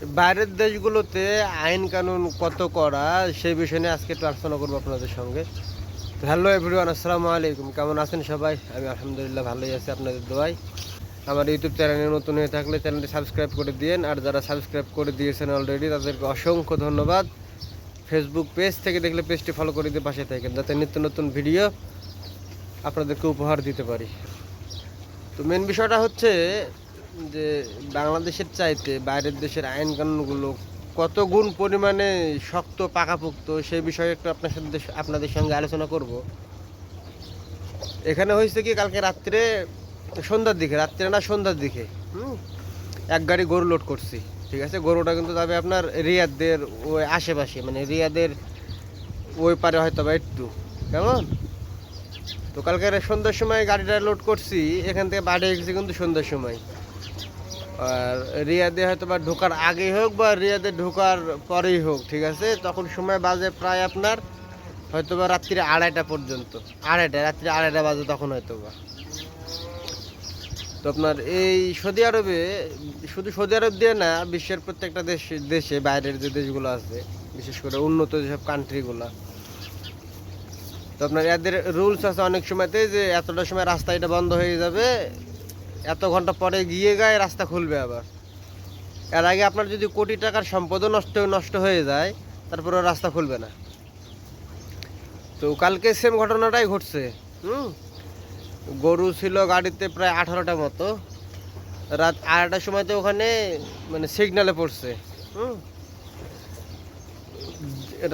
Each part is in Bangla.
বাইরের দেশগুলোতে আইন কানুন কত কড়া সেই বিষয় নিয়ে আজকে একটু আলোচনা করবো আপনাদের সঙ্গে। হ্যালো এভরিওয়ান, আসসালামু আলাইকুম। কেমন আছেন সবাই? আমি আলহামদুলিল্লাহ ভালোই আছি আপনাদের দোয়ায়। আমার ইউটিউব চ্যানেলে নতুন হয়ে থাকলে চ্যানেলটি সাবস্ক্রাইব করে দিন, আর যারা সাবস্ক্রাইব করে দিয়েছেন অলরেডি তাদেরকে অসংখ্য ধন্যবাদ। ফেসবুক পেজ থেকে দেখলে পেজটি ফলো করে দিয়ে পাশে থাকেন, যাতে নিত্য নতুন ভিডিও আপনাদেরকে উপহার দিতে পারি। তো মেন বিষয়টা হচ্ছে যে বাংলাদেশের চাইতে বাইরের দেশের আইন কানুনগুলো কত গুণ পরিমাণে শক্ত পাকাপোক্ত সেই বিষয়ে একটু আপনাদের সঙ্গে আলোচনা করব। এখানে হয়েছে কি, কালকে সন্ধ্যার দিকে এক গাড়ি গরু লোড করছি। ঠিক আছে, গরুটা কিন্তু যাবে আপনার রিয়াদের ওই আশেপাশে, মানে রিয়াদের ওই পারে হয়তো বা একটু কেমন। তো কালকে সন্ধ্যার সময় গাড়িটা লোড করছি, এখান থেকে বাড়ি গেছি কিন্তু সন্ধ্যার সময়। আর রিয়াদে হয়তো বা ঢোকার আগেই হোক বা রিয়াদে ঢোকার পরেই হোক, ঠিক আছে, তখন সময় বাজে প্রায় আপনার হয়তো বা রাত্রি আড়াইটা পর্যন্ত। রাত্রি আড়াইটা বাজে তখন হয়তো বা। তো আপনার এই সৌদি আরবে, শুধু সৌদি আরব দিয়ে না, বিশ্বের প্রত্যেকটা দেশে বাইরের যে দেশগুলো আছে, বিশেষ করে উন্নত যেসব কান্ট্রিগুলো, তো আপনার এদের রুলস আছে অনেক সময়তে যে এতটা সময় রাস্তা এটা বন্ধ হয়ে যাবে, এত ঘন্টা পরে গিয়ে গায়ে রাস্তা খুলবে আবার। এর আগে আপনার যদি কোটি টাকার সম্পদও নষ্ট হয়ে যায়, তারপরে রাস্তা খুলবে না। তো কালকে সেম ঘটনাটাই ঘটছে। গরু ছিল গাড়িতে প্রায় 18টা মতো, রাত 2:30টার সময়তে ওখানে মানে সিগনালে পড়ছে।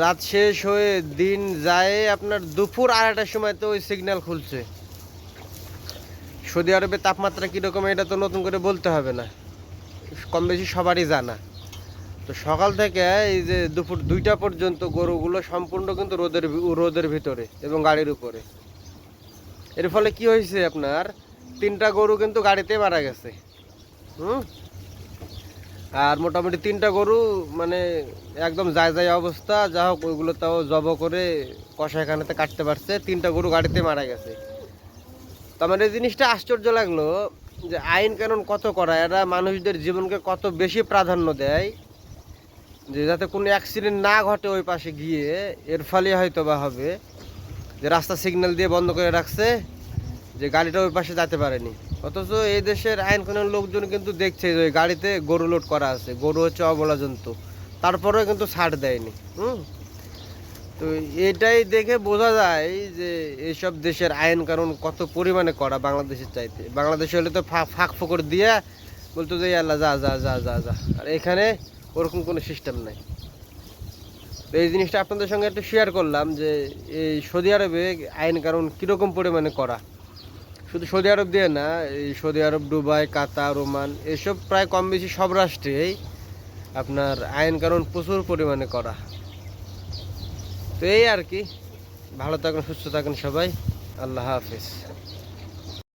রাত শেষ হয়ে দিন যায় আপনার দুপুর 2:30টার সময়তে ওই সিগন্যাল খুলছে। সৌদি আরবের তাপমাত্রা কীরকম এটা তো নতুন করে বলতে হবে না, কম বেশি সবারই জানা। তো সকাল থেকে এই যে দুপুর 2টা পর্যন্ত গরুগুলো সম্পূর্ণ কিন্তু রোদের ভিতরে এবং গাড়ির উপরে। এর ফলে কি হয়েছে, আপনার 3টা গরু কিন্তু গাড়িতে মারা গেছে। আর মোটামুটি 3টা গরু মানে একদম যায় অবস্থা। যা হোক, ওইগুলো তাও জব করে কষাইখানাতে কাটতে পারছে। 3টা গরু গাড়িতে মারা গেছে। তো আমার এই জিনিসটা আশ্চর্য লাগলো যে আইন কানুন কত করা, এরা মানুষদের জীবনকে কত বেশি প্রাধান্য দেয়, যে যাতে কোনো অ্যাক্সিডেন্ট না ঘটে ওই পাশে গিয়ে। এর ফলে হয়তো বা হবে যে রাস্তা সিগন্যাল দিয়ে বন্ধ করে রাখছে, যে গাড়িটা ওই পাশে যেতে পারেনি। অথচ এই দেশের আইন কানুন লোকজন কিন্তু দেখছে যে ওই গাড়িতে গরু লোড করা আছে, গরু হচ্ছে অবলা জন্তু, তারপরেও কিন্তু ছাড় দেয়নি। তো এটাই দেখে বোঝা যায় যে এইসব দেশের আইন কানুন কত পরিমাণে করা বাংলাদেশের চাইতে। বাংলাদেশে হলে তো ফাঁক ফোকর দিয়ে বলতো যে আল্লাহ যা যা যা যা যা, আর এখানে ওরকম কোনো সিস্টেম নাই। তো এই জিনিসটা আপনাদের সঙ্গে একটু শেয়ার করলাম যে এই সৌদি আরবে আইন কানুন কীরকম পরিমাণে করা। শুধু সৌদি আরব দিয়ে না, এই সৌদি আরব, দুবাই, কাতার, ওমান, এসব প্রায় কম বেশি সব রাষ্ট্রেই আপনার আইন কানুন প্রচুর পরিমাণে করা। তো এই আর কি, ভালো থাকুন, সুস্থ থাকুন সবাই। আল্লাহ হাফিজ।